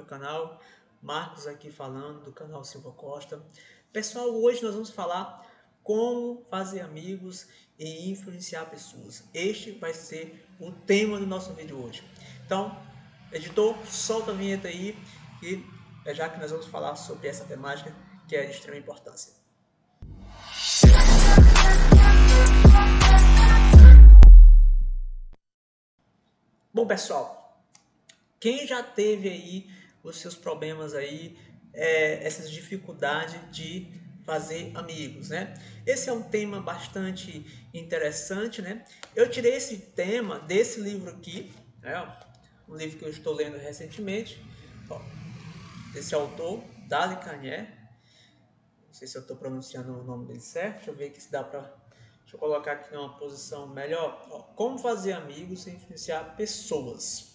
meu canal, Marcos aqui falando do canal Silva Costa. Pessoal, hoje nós vamos falar como fazer amigos e influenciar pessoas. Este vai ser o tema do nosso vídeo hoje. Então, editor, solta a vinheta aí e é já que nós vamos falar sobre essa temática que é de extrema importância. Bom, pessoal, quem já teve aí os seus problemas aí, essas dificuldades de fazer amigos, né? Esse é um tema bastante interessante, né? Eu tirei esse tema desse livro aqui, né? Um livro que eu estou lendo recentemente, ó, desse autor, Dale Carnegie. Não sei se eu estou pronunciando o nome dele certo, deixa eu ver aqui se dá para... Deixa eu colocar aqui numa posição melhor. Ó, como fazer amigos e influenciar pessoas.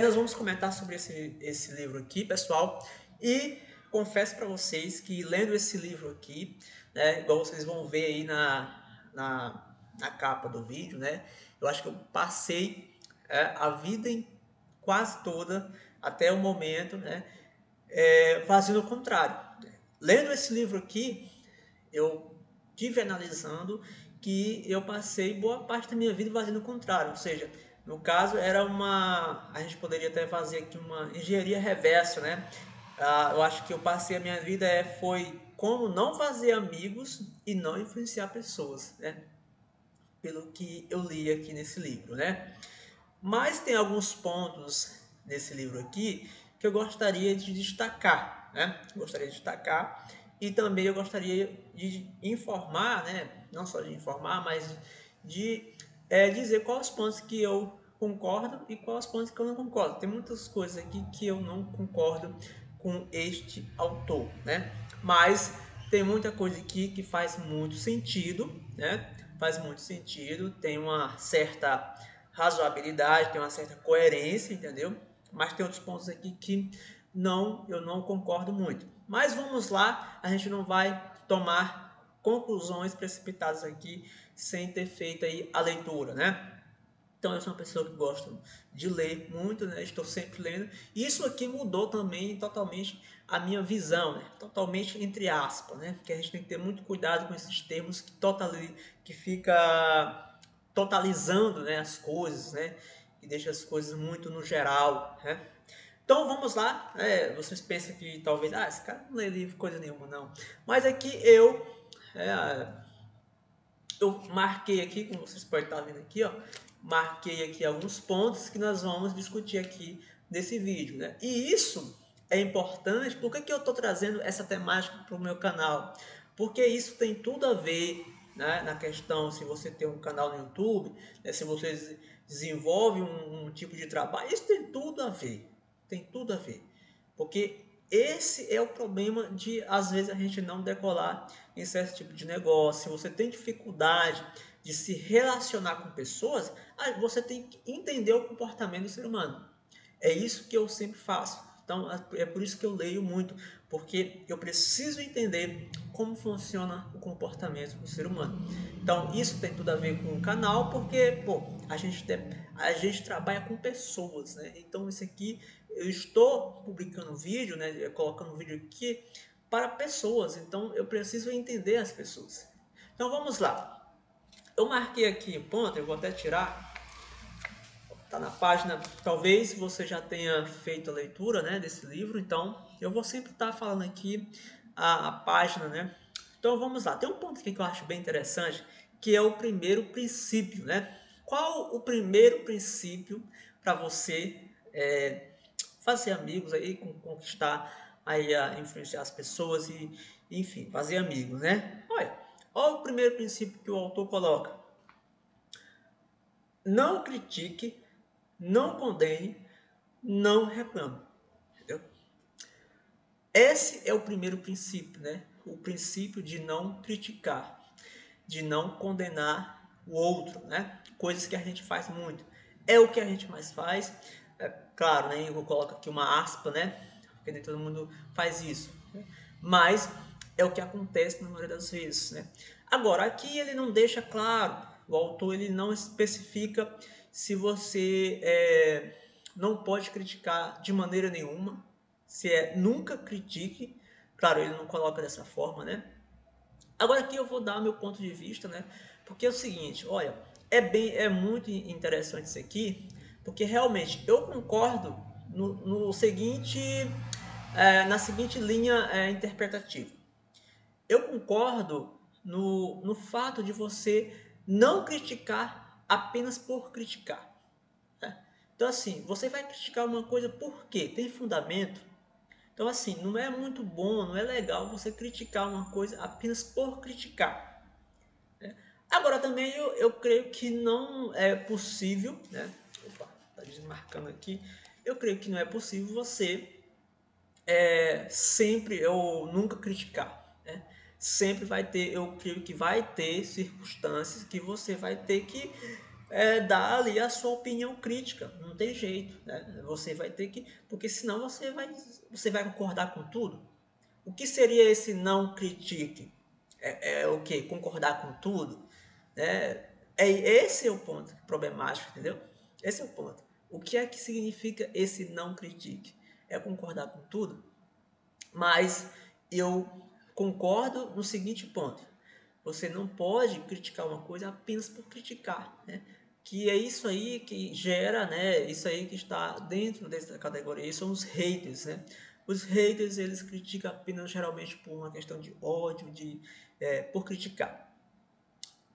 Nós vamos comentar sobre esse livro aqui, pessoal, e confesso para vocês que lendo esse livro aqui, né, igual vocês vão ver aí na capa do vídeo, né, eu acho que eu passei a vida quase toda, até o momento, né, fazendo o contrário. Lendo esse livro aqui, eu tive analisando que eu passei boa parte da minha vida fazendo o contrário, ou seja, no caso era a gente poderia até fazer aqui uma engenharia reversa, né? Eu acho que eu passei a minha vida foi como não fazer amigos e não influenciar pessoas, né? Pelo que eu li aqui nesse livro, né? Mas tem alguns pontos nesse livro aqui que eu gostaria de destacar, né? Gostaria de destacar e também eu gostaria de informar, né? Não só de informar, mas de dizer quais os pontos que eu concordo e quais os pontos que eu não concordo. Tem muitas coisas aqui que eu não concordo com este autor, né? Mas tem muita coisa aqui que faz muito sentido, né? Faz muito sentido, tem uma certa razoabilidade, tem uma certa coerência, entendeu? Mas tem outros pontos aqui que eu não concordo muito. Mas vamos lá, a gente não vai tomar conclusões precipitadas aqui sem ter feito aí a leitura, né? Então eu sou uma pessoa que gosta de ler muito, né? Estou sempre lendo. E isso aqui mudou também totalmente a minha visão, né? Totalmente entre aspas, né? Porque a gente tem que ter muito cuidado com esses termos que fica totalizando, né, as coisas, né? E deixa as coisas muito no geral, né? Então vamos lá. Vocês pensam que talvez, esse cara não lê livro coisa nenhuma, não. Mas aqui eu marquei aqui, como vocês podem estar vendo aqui, ó, marquei aqui alguns pontos que nós vamos discutir aqui nesse vídeo, né? E isso é importante. Por que eu estou trazendo essa temática para o meu canal? Porque isso tem tudo a ver, né, na questão se você tem um canal no YouTube, né, se você desenvolve um tipo de trabalho, isso tem tudo a ver. Tem tudo a ver. Porque esse é o problema de, às vezes, a gente não decolar em certo tipo de negócio. Se você tem dificuldade de se relacionar com pessoas, você tem que entender o comportamento do ser humano. É isso que eu sempre faço. Então, é por isso que eu leio muito, porque eu preciso entender como funciona o comportamento do ser humano. Então, isso tem tudo a ver com o canal, porque a gente trabalha com pessoas, né? Então, isso aqui, eu estou publicando vídeo, né? Colocando vídeo aqui para pessoas. Então, eu preciso entender as pessoas. Então, vamos lá. Eu marquei aqui ponto, eu vou até tirar. Está na página, talvez você já tenha feito a leitura, né, desse livro, então eu vou sempre estar falando aqui a página, né? Então vamos lá, tem um ponto aqui que eu acho bem interessante, que é o primeiro princípio, né? Qual o primeiro princípio para você fazer amigos aí, conquistar aí, influenciar as pessoas e, enfim, fazer amigos, né? Olha o primeiro princípio que o autor coloca: não critique, não condene, não reclame. Entendeu? Esse é o primeiro princípio, né? O princípio de não criticar, de não condenar o outro, né? Coisas que a gente faz muito. É o que a gente mais faz. Claro, né? Eu coloco aqui uma aspa, né? Porque nem todo mundo faz isso. Né? Mas é o que acontece na maioria das vezes, né? Agora, aqui ele não deixa claro, o autor ele não especifica se você não pode criticar de maneira nenhuma. Nunca critique. Claro, ele não coloca dessa forma, né? Agora aqui eu vou dar meu ponto de vista, né? Porque é o seguinte, olha, é muito interessante isso aqui, porque realmente eu concordo no seguinte, na seguinte linha interpretativa. Eu concordo no fato de você não criticar apenas por criticar. Né? Então assim, você vai criticar uma coisa por quê? Tem fundamento? Então, assim, não é muito bom, não é legal você criticar uma coisa apenas por criticar. Né? Agora, também eu creio que não é possível, né? Opa, tá desmarcando aqui. Eu creio que não é possível você sempre ou nunca criticar. Né? Sempre vai ter, eu creio que vai ter circunstâncias que você vai ter que dar ali a sua opinião crítica. Não tem jeito, né? Você vai ter que, porque senão você vai concordar com tudo. O que seria esse não critique? É o que? Concordar com tudo? Esse é o ponto problemático, entendeu? Esse é o ponto. O que é que significa esse não critique? É concordar com tudo? Mas eu concordo no seguinte ponto. Você não pode criticar uma coisa apenas por criticar, né? Que é isso aí que gera, né? Isso aí que está dentro dessa categoria. Isso são os haters, né? Os haters, eles criticam apenas geralmente por uma questão de ódio, por criticar.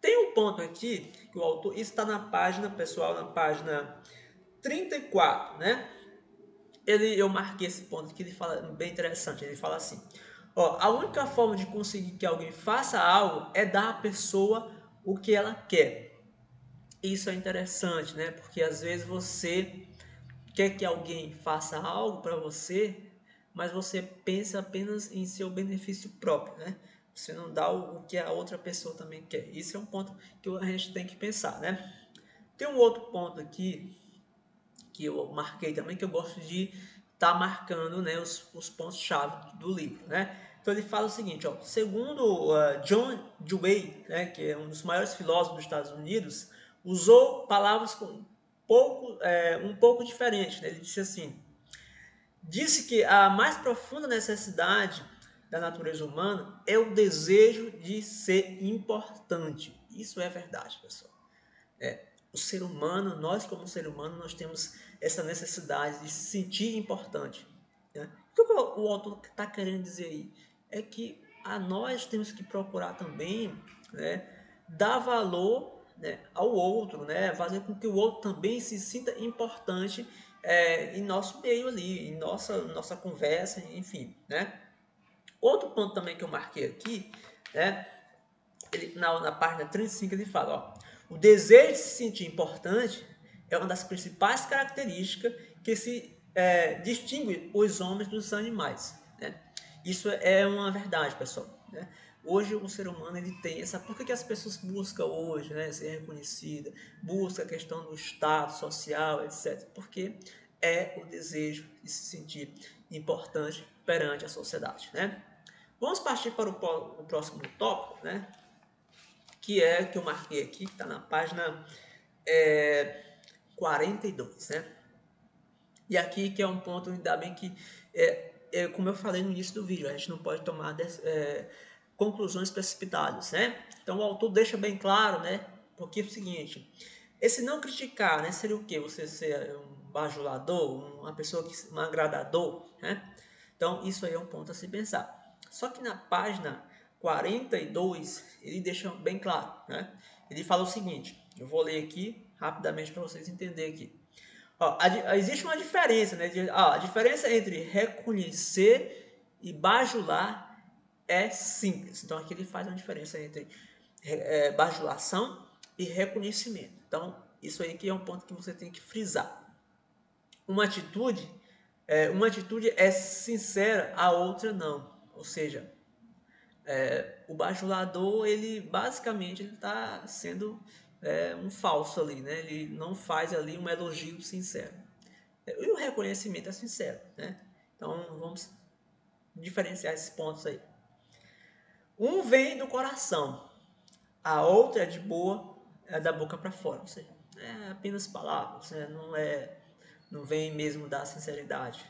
Tem um ponto aqui que o autor, isso está na página, pessoal, na página 34, né? Eu marquei esse ponto que ele fala bem interessante. Ele fala assim: ó, a única forma de conseguir que alguém faça algo é dar à pessoa o que ela quer. Isso é interessante, né? Porque às vezes você quer que alguém faça algo para você, mas você pensa apenas em seu benefício próprio, né? Você não dá o que a outra pessoa também quer. Isso é um ponto que a gente tem que pensar, né? Tem um outro ponto aqui que eu marquei também, que eu gosto de estar marcando, né, os pontos-chave do livro, né? Então ele fala o seguinte, ó, segundo John Dewey, né, que é um dos maiores filósofos dos Estados Unidos, usou palavras um pouco diferentes, né? Ele disse assim: disse que a mais profunda necessidade da natureza humana é o desejo de ser importante. Isso é verdade, pessoal. O ser humano, nós como ser humano, nós temos essa necessidade de se sentir importante. Né? O que o autor está querendo dizer aí? É que a nós temos que procurar também, né, dar valor, né, ao outro, né, fazer com que o outro também se sinta importante em nosso meio ali, em nossa conversa, enfim. Né? Outro ponto também que eu marquei aqui, né, na página 35 ele fala, ó, o desejo de se sentir importante é uma das principais características que se distingue os homens dos animais. Né? Isso é uma verdade, pessoal. Né? Hoje o ser humano ele tem essa... Por que as pessoas buscam hoje, né, ser reconhecida? Busca a questão do status social, etc. Porque é o desejo de se sentir importante perante a sociedade. Né? Vamos partir para o próximo tópico, né? Que eu marquei aqui, que está na página 42, né? E aqui que é um ponto, ainda bem que, como eu falei no início do vídeo, a gente não pode tomar conclusões precipitadas, né? Então o autor deixa bem claro, né? Porque é o seguinte, esse não criticar, né? Seria o quê? Você ser um bajulador, uma pessoa um agradador, né? Então isso aí é um ponto a se pensar. Só que na página 42, ele deixa bem claro, né? Ele fala o seguinte, eu vou ler aqui rapidamente para vocês entenderem aqui. Ó, existe uma diferença, né? A diferença entre reconhecer e bajular é simples. Então aqui ele faz uma diferença entre bajulação e reconhecimento. Então isso aí que é um ponto que você tem que frisar. Uma atitude é sincera, a outra não. Ou seja, o bajulador, ele basicamente está sendo um falso ali, né? Ele não faz ali um elogio sincero. E o reconhecimento é sincero, né? Então vamos diferenciar esses pontos aí. Um vem do coração, a outra é de boa, é da boca para fora. Ou seja, é apenas palavras, né? não vem mesmo da sinceridade.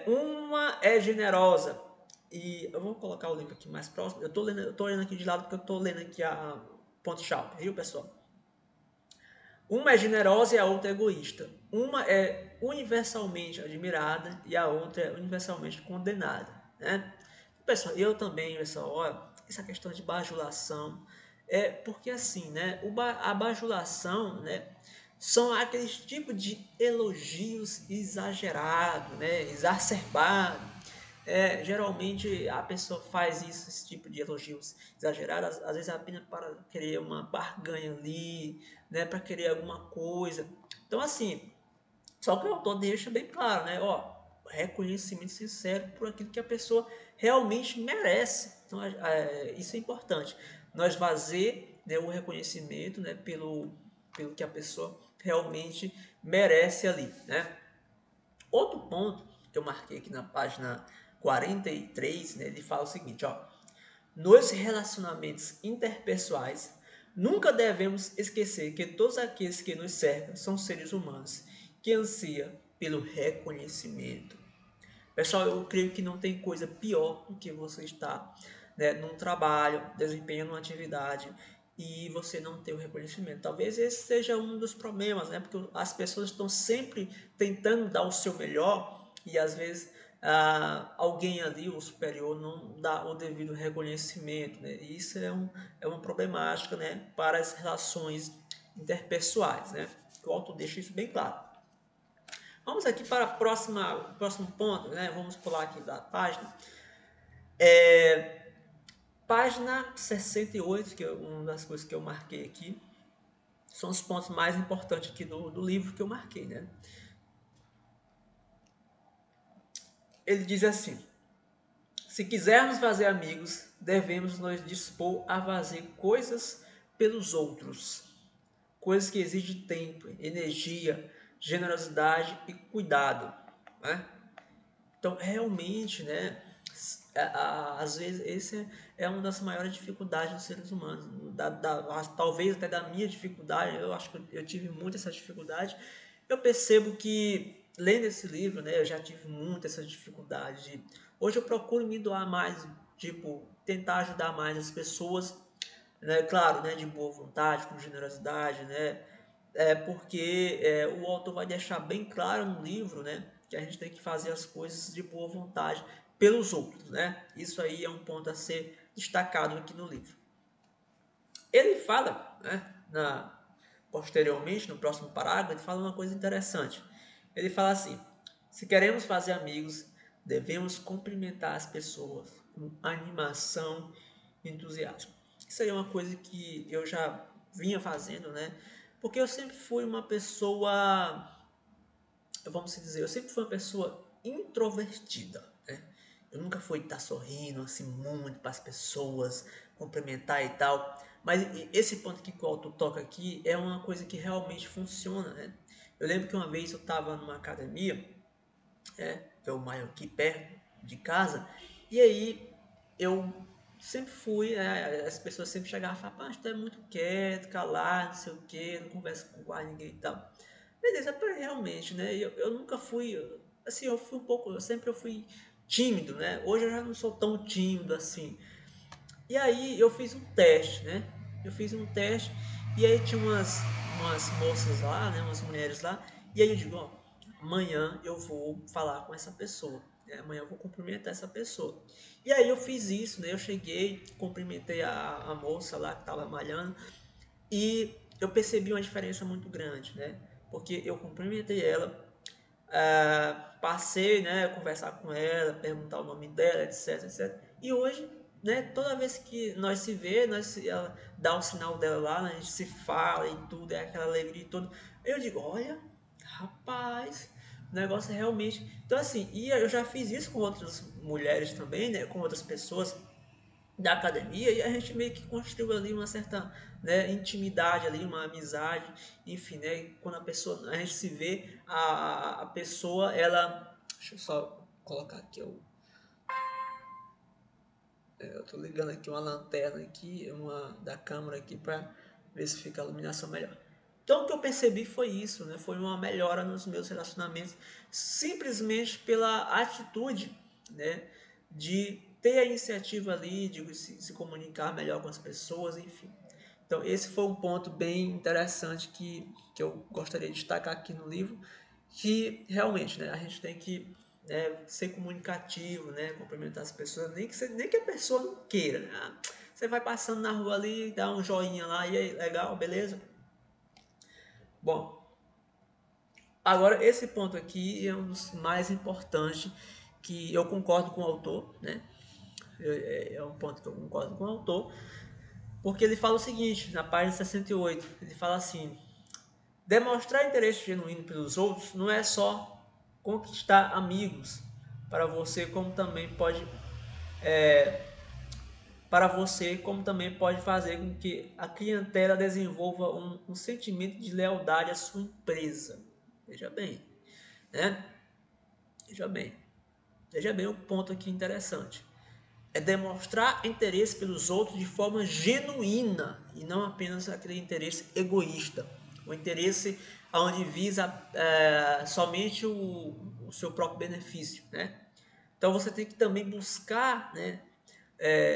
Uma é generosa, e eu vou colocar o livro aqui mais próximo, eu tô lendo aqui de lado porque eu tô lendo aqui a ponto-chave, viu, pessoal? Uma é generosa e a outra é egoísta. Uma é universalmente admirada e a outra é universalmente condenada, né? Pessoal, eu também, pessoal, olha, essa questão de bajulação porque assim, né? A bajulação, né? São aqueles tipos de elogios exagerados, né? Exacerbados. Geralmente a pessoa faz isso, esse tipo de elogios exagerados, às vezes apenas para querer uma barganha ali, né? Para querer alguma coisa. Então, assim, só que o autor deixa bem claro, né? Ó, reconhecimento sincero por aquilo que a pessoa realmente merece. Então, isso é importante. Nós fazer, né, o reconhecimento, né, pelo que a pessoa realmente merece ali, né? Outro ponto que eu marquei aqui na página 43, né, ele fala o seguinte, ó: nos relacionamentos interpessoais, nunca devemos esquecer que todos aqueles que nos cercam são seres humanos que anseiam pelo reconhecimento. Pessoal, eu creio que não tem coisa pior do que você estar, né, num trabalho, desempenhando uma atividade e você não ter o reconhecimento. Talvez esse seja um dos problemas, né? Porque as pessoas estão sempre tentando dar o seu melhor e às vezes alguém ali, o superior, não dá o devido reconhecimento, né? E isso é uma problemática, né, para as relações interpessoais, né? O autor deixa isso bem claro. Vamos aqui para o próximo ponto, né? Vamos pular aqui da página. Página 68, que é uma das coisas que eu marquei aqui, são os pontos mais importantes aqui do livro que eu marquei, né? Ele diz assim: se quisermos fazer amigos, devemos nos dispor a fazer coisas pelos outros, coisas que exigem tempo, energia, generosidade e cuidado, né? Então, realmente, né, às vezes esse é uma das maiores dificuldades dos seres humanos, talvez até da minha dificuldade, eu acho que eu tive muito essa dificuldade. Eu percebo que, lendo esse livro, né, eu já tive muito essa dificuldade. Hoje eu procuro me doar mais, tipo, tentar ajudar mais as pessoas, né, claro, né, de boa vontade, com generosidade, né, porque o autor vai deixar bem claro no livro, né, que a gente tem que fazer as coisas de boa vontade pelos outros, né? Isso aí é um ponto a ser destacado aqui no livro. Ele fala, né, posteriormente, no próximo parágrafo, ele fala uma coisa interessante. Ele fala assim: se queremos fazer amigos, devemos cumprimentar as pessoas com animação e entusiasmo. Isso aí é uma coisa que eu já vinha fazendo, né? Porque eu sempre fui uma pessoa, vamos dizer, eu sempre fui uma pessoa introvertida, né? Eu nunca fui estar sorrindo assim muito para as pessoas, cumprimentar e tal. Mas esse ponto que o autor toca aqui é uma coisa que realmente funciona, né? Eu lembro que uma vez eu estava numa academia, que é o maior aqui perto de casa, e aí eu sempre fui, as pessoas sempre chegavam e falavam: "Ah, tu é muito quieto, calado, não sei o que, não conversa com quase ninguém e tal." Beleza, realmente, né? Eu nunca fui, assim, eu fui um pouco, eu fui tímido, né? Hoje eu já não sou tão tímido assim. E aí eu fiz um teste, né? Eu fiz um teste e aí tinha umas moças lá, né? Umas mulheres lá. E aí eu digo: ó, amanhã eu vou falar com essa pessoa, né? Amanhã eu vou cumprimentar essa pessoa. E aí eu fiz isso, né? Eu cheguei, cumprimentei a moça lá que estava malhando e eu percebi uma diferença muito grande, né? Porque eu cumprimentei ela, passei, né, a conversar com ela, perguntar o nome dela, etc, etc. E hoje, né, toda vez que nós se vê, ela dá o sinal dela lá, né, a gente se fala e tudo, é aquela alegria e tudo. Eu digo: olha, rapaz, o negócio é realmente... Então, assim, e eu já fiz isso com outras mulheres também, né, com outras pessoas da academia, e a gente meio que construiu ali uma certa, né, intimidade ali, uma amizade, enfim, né, quando a gente se vê, a pessoa, ela, deixa eu só colocar aqui, eu tô ligando aqui uma lanterna aqui, uma da câmera aqui para ver se fica a iluminação melhor. Então o que eu percebi foi isso, né? Foi uma melhora nos meus relacionamentos, simplesmente pela atitude, né? De ter a iniciativa ali, de se comunicar melhor com as pessoas, enfim. Então esse foi um ponto bem interessante que eu gostaria de destacar aqui no livro, que realmente, né, a gente tem que, né, ser comunicativo, né, cumprimentar as pessoas, nem que a pessoa não queira, né? Você vai passando na rua ali, dá um joinha lá, e aí, legal, beleza? Bom, agora esse ponto aqui é um dos mais importantes, que eu concordo com o autor, né? É um ponto que eu concordo com o autor, porque ele fala o seguinte, na página 68, ele fala assim: demonstrar interesse genuíno pelos outros não é só conquistar amigos para você, como também pode fazer com que a clientela desenvolva um sentimento de lealdade à sua empresa. Veja bem, né? Veja bem, veja bem o ponto aqui interessante. É demonstrar interesse pelos outros de forma genuína e não apenas aquele interesse egoísta, o interesse onde visa somente o seu próprio benefício, né? Então você tem que também buscar, né,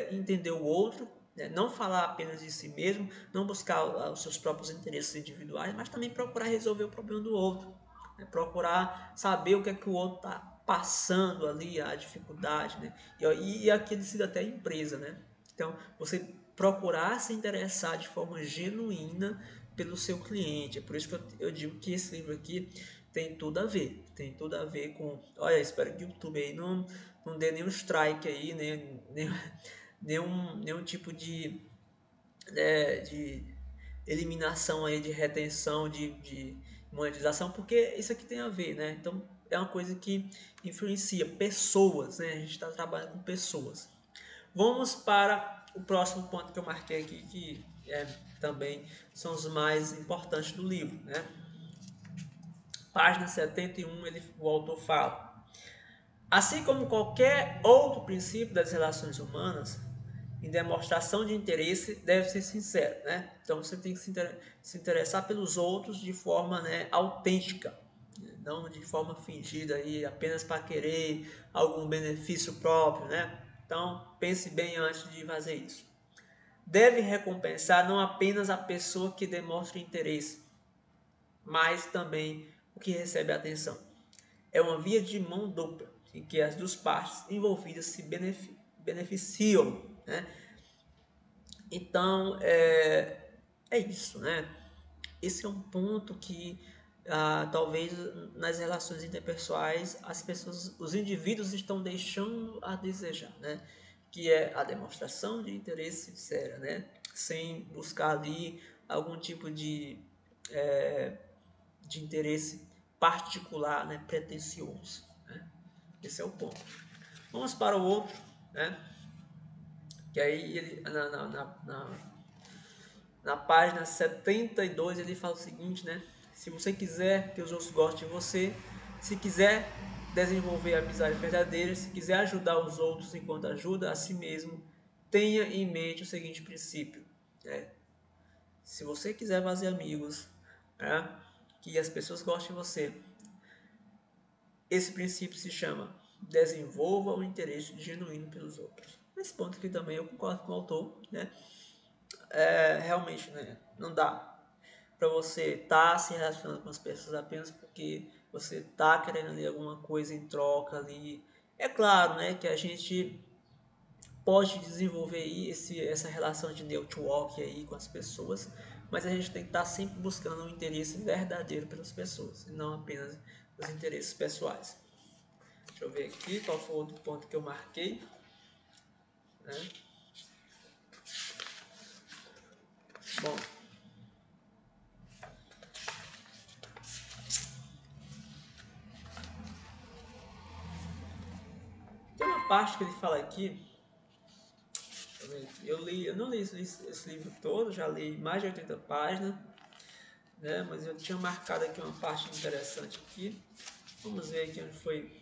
entender o outro, né? Não falar apenas de si mesmo, não buscar os seus próprios interesses individuais, mas também procurar resolver o problema do outro, né? Procurar saber o que é que o outro está passando ali, a dificuldade, né? E aqui decide até a empresa, né? Então, você procurar se interessar de forma genuína pelo seu cliente. É por isso que eu digo que esse livro aqui tem tudo a ver. Tem tudo a ver com... Olha, espero que o YouTube aí não dê nenhum strike aí, nenhum tipo de eliminação aí, de retenção, de monetização, porque isso aqui tem a ver, né? Então, é uma coisa que influencia pessoas, né? A gente está trabalhando com pessoas. Vamos para o próximo ponto que eu marquei aqui, que também são os mais importantes do livro, né? Página 71, o autor fala: assim como qualquer outro princípio das relações humanas, em demonstração de interesse deve ser sincero, né? Então você tem que se interessar pelos outros de forma, né, autêntica, não de forma fingida aí, apenas para querer algum benefício próprio, né? Então pense bem antes de fazer isso. Deve recompensar não apenas a pessoa que demonstra interesse, mas também o que recebe atenção. É uma via de mão dupla, em que as duas partes envolvidas se beneficiam, né? Então, é isso, né? Esse é um ponto que talvez nas relações interpessoais as pessoas, os indivíduos estão deixando a desejar, né? Que é a demonstração de interesse sincero, né? Sem buscar ali algum tipo de interesse particular, né? Pretensioso, né? Esse é o ponto. Vamos para o outro, né? Que aí ele, na página 72 ele fala o seguinte, né? Se você quiser que os outros gostem de você, se quiser desenvolver amizade verdadeira, se quiser ajudar os outros enquanto ajuda a si mesmo, tenha em mente o seguinte princípio, né? Se você quiser fazer amigos, né, que as pessoas gostem de você, esse princípio se chama desenvolva o interesse genuíno pelos outros. Nesse ponto aqui também eu concordo com o autor, né? Realmente, né, não dá para você estar se relacionando com as pessoas apenas porque você está querendo ali alguma coisa em troca ali. É claro, né, que a gente pode desenvolver aí essa relação de network aí com as pessoas, mas a gente tem que estar sempre buscando um interesse verdadeiro pelas pessoas, e não apenas os interesses pessoais. Deixa eu ver aqui qual foi o outro ponto que eu marquei, né? Bom, tem uma parte que ele fala aqui. Eu não li esse livro todo, já li mais de 80 páginas, né? Mas eu tinha marcado aqui uma parte interessante aqui. Vamos ver aqui onde foi.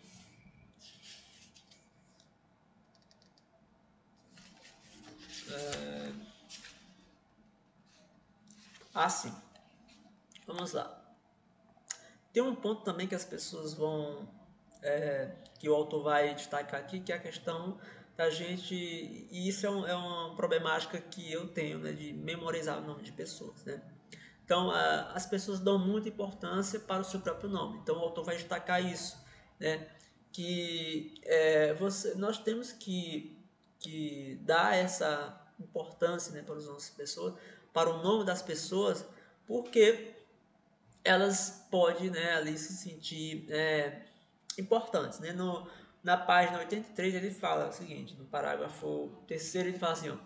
Sim. Vamos lá. Tem um ponto também que as pessoas vão, que o autor vai destacar aqui, que é a questão da gente, e isso é uma problemática que eu tenho, né, de memorizar o nome de pessoas, né? Então, as pessoas dão muita importância para o seu próprio nome. Então, o autor vai destacar isso, né? Que nós temos que dar essa importância, né, para os nomes das pessoas, para o nome das pessoas, porque elas podem, né, ali se sentir importantes, né? Na página 83 ele fala o seguinte, no parágrafo terceiro ele fala assim, ó,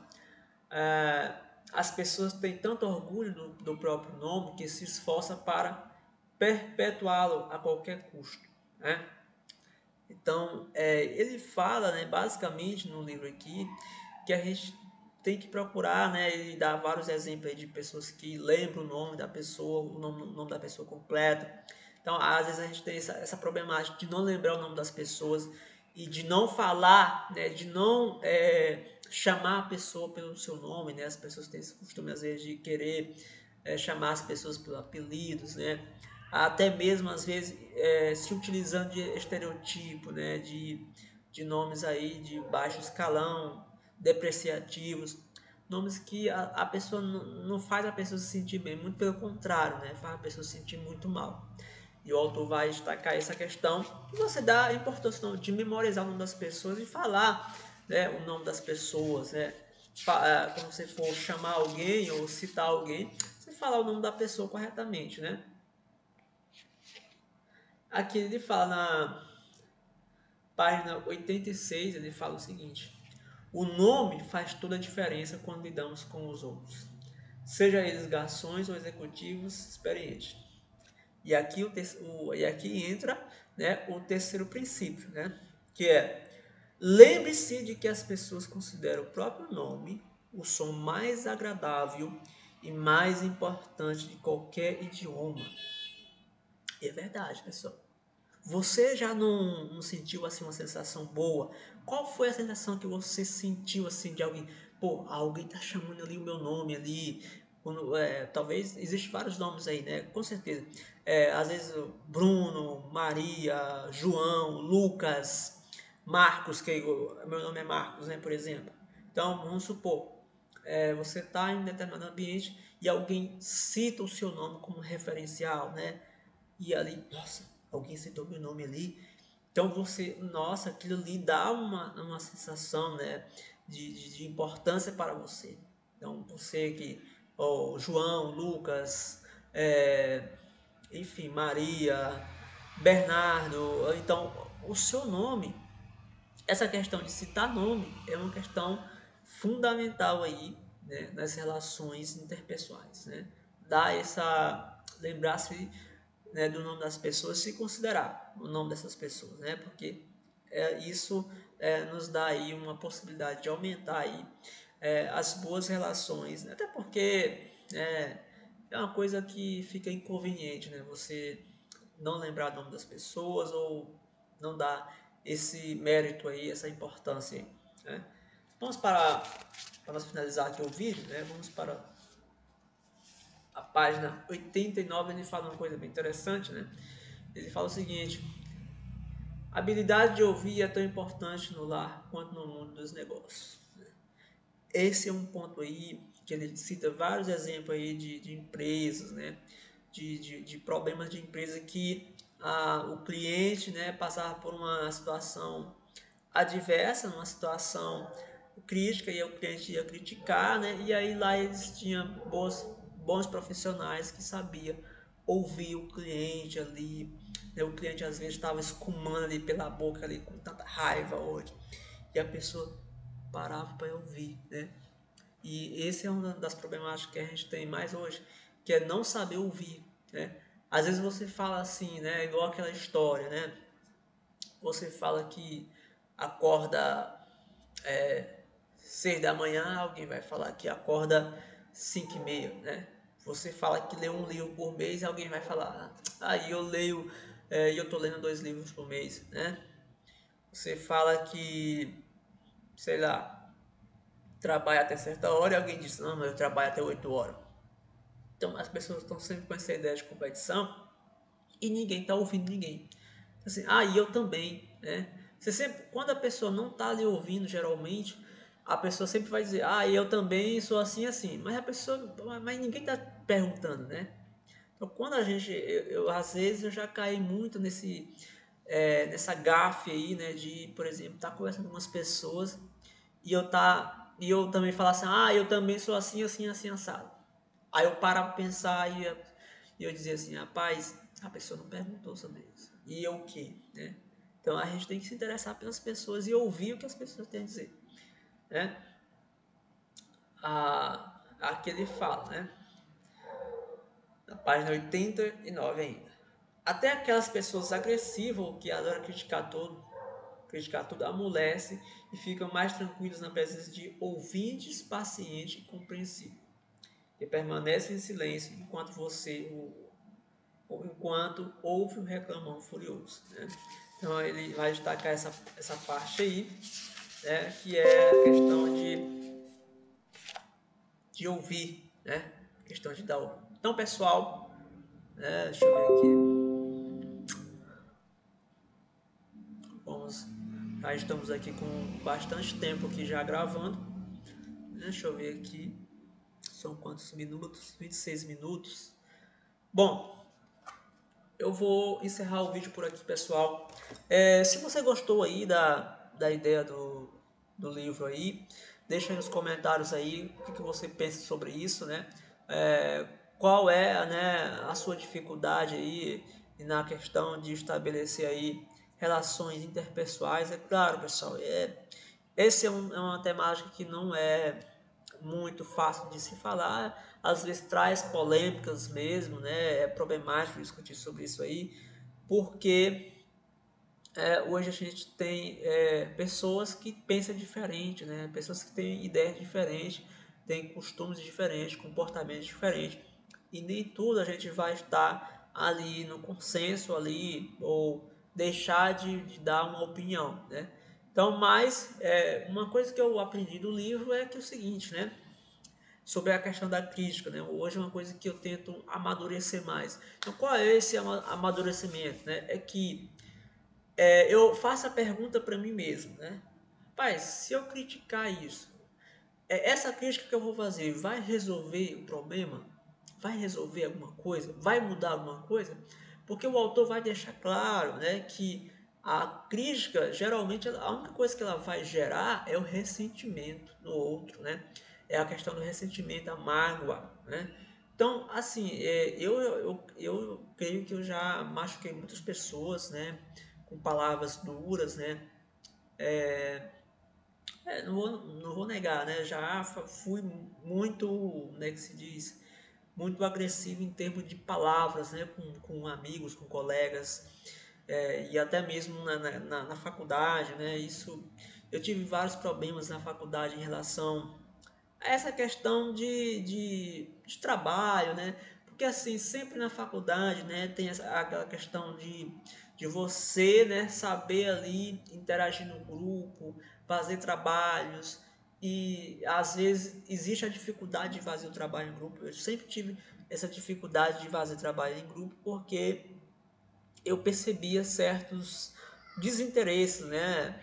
as pessoas têm tanto orgulho do próprio nome que se esforça para perpetuá-lo a qualquer custo, né? Então, ele fala, né, basicamente no livro aqui, que a gente tem que procurar, né, ele dá vários exemplos aí de pessoas que lembram o nome da pessoa, o nome da pessoa completo. Então, às vezes a gente tem essa problemática de não lembrar o nome das pessoas e de não falar, né, de não chamar a pessoa pelo seu nome, né? As pessoas têm esse costume, às vezes, de querer chamar as pessoas pelos apelidos, né? Até mesmo às vezes se utilizando de estereotipo, né, de nomes aí de baixo escalão, depreciativos, nomes que a pessoa não faz a pessoa se sentir bem, muito pelo contrário, né, faz a pessoa se sentir muito mal. E o autor vai destacar essa questão e você dá a importância de memorizar o nome das pessoas e falar, né, o nome das pessoas, né? Quando você for chamar alguém ou citar alguém, você falar o nome da pessoa corretamente, né? Aqui ele fala na página 86, ele fala o seguinte: o nome faz toda a diferença quando lidamos com os outros, seja eles garçons ou executivos experientes. E aqui entra, né, o terceiro princípio, né, que é lembre-se de que as pessoas consideram o próprio nome o som mais agradável e mais importante de qualquer idioma. E é verdade, pessoal. Você já não sentiu assim uma sensação boa? Qual foi a sensação que você sentiu assim de alguém? Pô, alguém tá chamando ali o meu nome ali. Quando, talvez existem vários nomes aí, né? Com certeza. Às vezes Bruno, Maria, João, Lucas, Marcos, que meu nome é Marcos, né? Por exemplo. Então, vamos supor, você está em um determinado ambiente e alguém cita o seu nome como referencial, né? E ali, nossa, alguém citou meu nome ali. Então você, nossa, aquilo ali dá uma sensação, né, de importância para você. Então você que, João, Lucas, enfim, Maria, Bernardo, então o seu nome, essa questão de citar nome é uma questão fundamental aí, né, nas relações interpessoais, né? Dá essa lembrar-se, né, do nome das pessoas, se considerar o nome dessas pessoas, né? Porque isso nos dá aí uma possibilidade de aumentar aí as boas relações, né? Até porque é uma coisa que fica inconveniente, né? Você não lembrar o nome das pessoas ou não dar esse mérito aí, essa importância aí, né? Vamos para nós finalizar aqui o vídeo, né? Vamos para a página 89, ele fala uma coisa bem interessante, né? Ele fala o seguinte: a habilidade de ouvir é tão importante no lar quanto no mundo dos negócios. Esse é um ponto aí que ele cita vários exemplos aí de empresas, né? De problemas de empresa que o cliente, né, passava por uma situação adversa, uma situação crítica, e o cliente ia criticar, né? E aí lá eles tinham bons profissionais que sabiam ouvir o cliente ali, né? O cliente às vezes estava escumando ali pela boca ali com tanta raiva hoje, e a pessoa parava para ouvir, né? E esse é uma das problemáticas que a gente tem mais hoje, que é não saber ouvir, né? Às vezes você fala assim, né? Igual aquela história, né? Você fala que acorda 6 da manhã, alguém vai falar que acorda 5h30, né? Você fala que lê um livro por mês, alguém vai falar, eu leio, eu tô lendo 2 livros por mês, né? Você fala que, sei lá, trabalha até certa hora e alguém diz, não, mas eu trabalho até 8 horas. Então as pessoas estão sempre com essa ideia de competição e ninguém está ouvindo ninguém. Assim, e eu também, né? Você sempre, quando a pessoa não está ali ouvindo, geralmente, a pessoa sempre vai dizer, eu também sou assim, assim. Mas a pessoa, mas ninguém está perguntando, né? Então, quando a gente, às vezes eu já caí muito nessa gafe aí, né? De, por exemplo, estar conversando com umas pessoas e eu também falar assim, eu também sou assim, assim, assim, assado. Aí eu paro para pensar e eu dizia assim, rapaz, a pessoa não perguntou sobre isso. E eu o quê, né? Então a gente tem que se interessar pelas pessoas e ouvir o que as pessoas têm a dizer, né? Aqui ele fala, né? Na página 89 ainda. Até aquelas pessoas agressivas que adoram criticar tudo, amolece e ficam mais tranquilos na presença de ouvintes pacientes e compreensivos, que permanecem em silêncio enquanto ouve o reclamão furioso, né? Então ele vai destacar essa parte aí, né, que é a questão de ouvir, né? A questão de dar ouvir. Então, pessoal, né, deixa eu ver aqui. Já estamos aqui com bastante tempo aqui já gravando. Deixa eu ver aqui. São quantos minutos? 26 minutos. Bom, eu vou encerrar o vídeo por aqui, pessoal. Se você gostou aí da ideia do livro aí, deixa aí nos comentários aí o que você pensa sobre isso, né? Qual é, né, a sua dificuldade aí na questão de estabelecer aí relações interpessoais? É claro, pessoal, esse é uma temática que não é muito fácil de se falar, às vezes traz polêmicas mesmo, né? É problemático discutir sobre isso aí, porque hoje a gente tem pessoas que pensam diferente, né? Pessoas que têm ideias diferentes, têm costumes diferentes, comportamentos diferentes, e nem tudo a gente vai estar ali no consenso ali ou deixar de dar uma opinião, né? Então, mas uma coisa que eu aprendi do livro é que é o seguinte, né? Sobre a questão da crítica, né? Hoje é uma coisa que eu tento amadurecer mais. Então, qual é esse amadurecimento, né? É que eu faço a pergunta para mim mesmo, né? Pai, se eu criticar isso, essa crítica que eu vou fazer vai resolver o problema? Vai resolver alguma coisa? Vai mudar alguma coisa? Porque o autor vai deixar claro, né, que a crítica, geralmente, a única coisa que ela vai gerar é o ressentimento no outro, né? É a questão do ressentimento, a mágoa, né? Então, assim, eu creio que eu já machuquei muitas pessoas, né? Com palavras duras, né? Não vou negar, né? Já fui muito, né, que se diz, muito agressivo em termos de palavras, né? Com amigos, com colegas, e até mesmo na faculdade, né? Eu tive vários problemas na faculdade em relação a essa questão de trabalho, né? Porque assim, sempre na faculdade, né, tem aquela questão de você, né, saber ali interagir no grupo, fazer trabalhos, e às vezes existe a dificuldade de fazer o trabalho em grupo. Eu sempre tive essa dificuldade de fazer trabalho em grupo porque eu percebia certos desinteresses, né?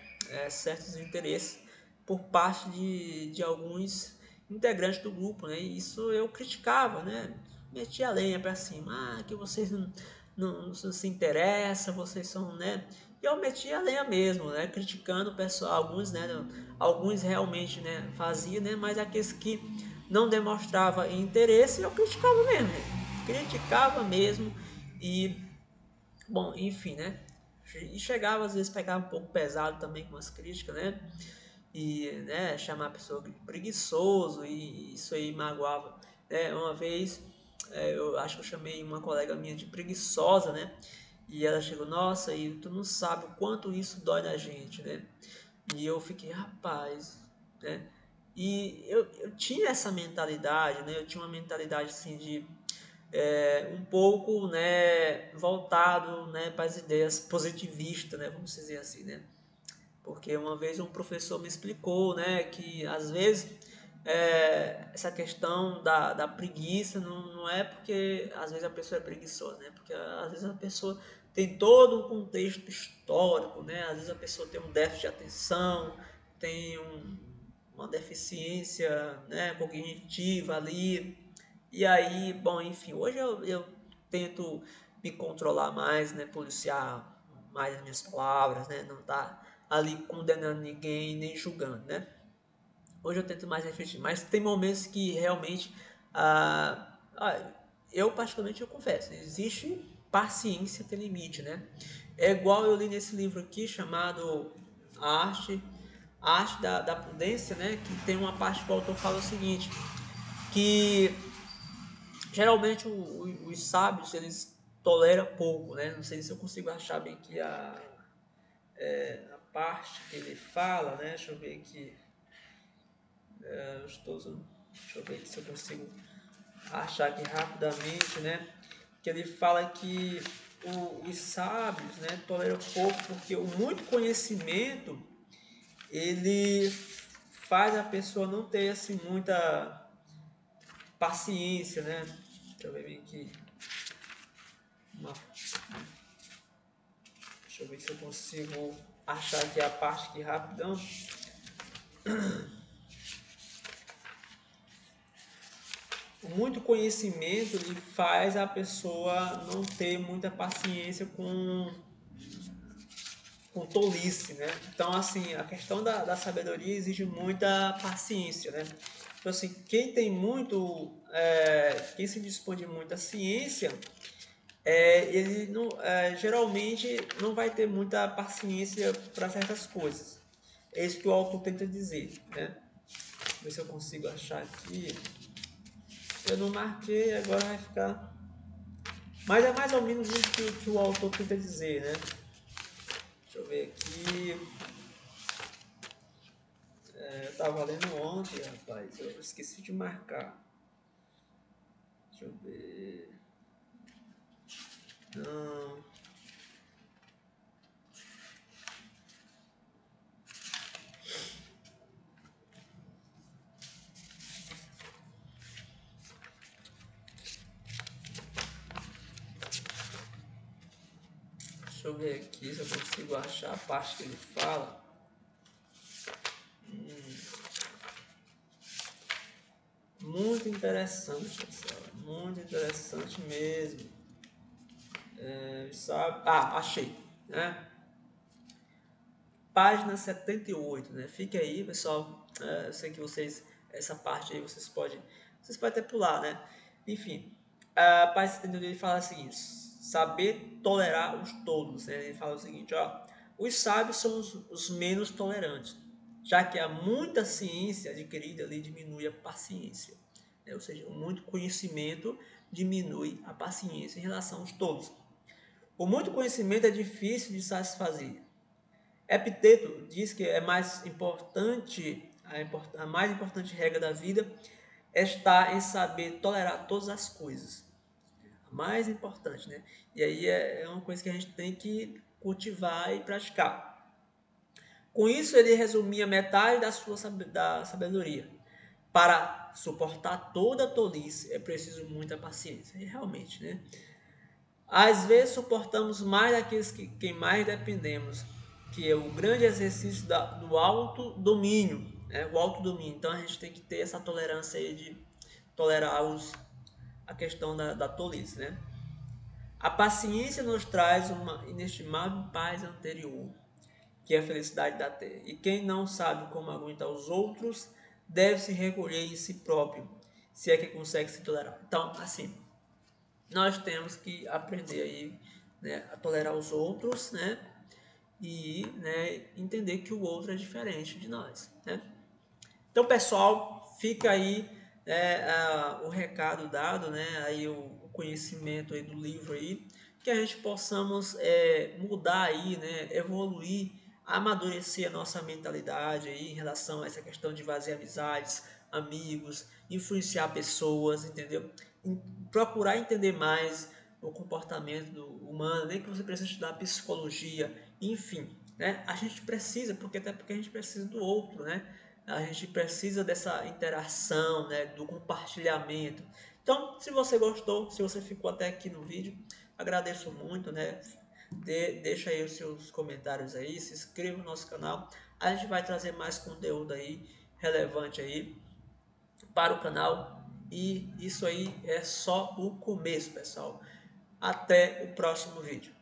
Certos interesses por parte de alguns integrantes do grupo, né? E isso eu criticava, né? Metia a lenha para cima, que vocês não se interessam, vocês são, né? E eu metia a lenha mesmo, né? Criticando o pessoal, alguns realmente, né? Faziam, né? Mas aqueles que não demonstravam interesse, eu criticava mesmo, gente. Criticava mesmo e bom, enfim, né? E chegava, às vezes, pegava um pouco pesado também com as críticas, né? E, né, chamar a pessoa de preguiçoso e isso aí magoava. Uma vez, eu acho que eu chamei uma colega minha de preguiçosa, né? E ela chegou, nossa, e tu não sabe o quanto isso dói na gente, né? E eu fiquei, rapaz, né? E eu tinha essa mentalidade, né? Eu tinha uma mentalidade assim de um pouco, né, voltado, né, para as ideias positivistas, né, vamos dizer assim, né? Porque uma vez um professor me explicou, né, que às vezes essa questão da preguiça não é porque às vezes a pessoa é preguiçosa, né? Porque às vezes a pessoa tem todo um contexto histórico, né? Às vezes a pessoa tem um déficit de atenção, tem uma deficiência, né, cognitiva ali. E aí, bom, enfim, hoje eu tento me controlar mais, né? Policiar mais as minhas palavras, né? Não tá ali condenando ninguém nem julgando, né? Hoje eu tento mais refletir, mas tem momentos que realmente, eu particularmente eu confesso, existe paciência tem limite, né? É igual eu li nesse livro aqui chamado a arte da prudência, né? Que tem uma parte que o autor fala o seguinte, que geralmente os sábios eles toleram pouco, né? Não sei se eu consigo achar bem aqui a parte que ele fala, né? Deixa eu ver aqui. Deixa eu ver se eu consigo achar aqui rapidamente, né? Que ele fala que os sábios, né, toleram pouco porque o muito conhecimento ele faz a pessoa não ter assim muita paciência, né? Deixa eu ver bem aqui. Deixa eu ver se eu consigo achar aqui a parte aqui rapidão. Muito conhecimento ele faz a pessoa não ter muita paciência com tolice, né? Então, assim, a questão da sabedoria exige muita paciência, né? Então, assim, quem tem muito, quem se dispõe de muita ciência, ele não, geralmente não vai ter muita paciência para certas coisas. É isso que o autor tenta dizer, né? Ver se eu consigo achar aqui. Eu não marquei, agora vai ficar. Mas é mais ou menos isso que o autor tenta dizer, né? Deixa eu ver aqui. Eu tava lendo ontem, rapaz. Eu esqueci de marcar. Deixa eu ver. Não. Deixa eu ver aqui se eu consigo achar a parte que ele fala. Muito interessante, pessoal. Muito interessante mesmo. Sabe? Achei. Né? Página 78, né? Fique aí, pessoal. Eu sei que essa parte aí vocês podem até pular, né? Enfim, a página 78 ele fala o seguinte: saber tolerar os tolos, né? Ele fala o seguinte, ó, os sábios são os menos tolerantes, já que há muita ciência adquirida ali diminui a paciência, né? Ou seja, muito conhecimento diminui a paciência em relação aos tolos. O muito conhecimento é difícil de satisfazer. Epiteto diz que é mais importante, a mais importante regra da vida está em saber tolerar todas as coisas. A mais importante, né? E aí é uma coisa que a gente tem que cultivar e praticar. Com isso, ele resumia metade da sua sabedoria. Para suportar toda a tolice é preciso muita paciência. E realmente, né? Às vezes suportamos mais daqueles que quem mais dependemos, que é o grande exercício do autodomínio, né? O autodomínio. Então a gente tem que ter essa tolerância aí de tolerar a questão da tolice, né? A paciência nos traz uma inestimável paz anterior, que é a felicidade da terra. E quem não sabe como aguentar os outros, deve se recolher em si próprio, se é que consegue se tolerar. Então, assim, nós temos que aprender aí, né, a tolerar os outros, né, e, né, entender que o outro é diferente de nós, né? Então, pessoal, fica aí, o recado dado, né, aí o conhecimento aí do livro aí, que a gente possamos mudar aí, né, evoluir, amadurecer a nossa mentalidade aí em relação a essa questão de fazer amizades, amigos, influenciar pessoas, entendeu? Procurar entender mais o comportamento humano, nem que você precise estudar psicologia, enfim, né? A gente precisa, até porque a gente precisa do outro, né? A gente precisa dessa interação, né, do compartilhamento. Então, se você gostou, se você ficou até aqui no vídeo, agradeço muito, né? Deixa aí os seus comentários aí, se inscreva no nosso canal. A gente vai trazer mais conteúdo aí relevante aí para o canal. E isso aí é só o começo, pessoal. Até o próximo vídeo.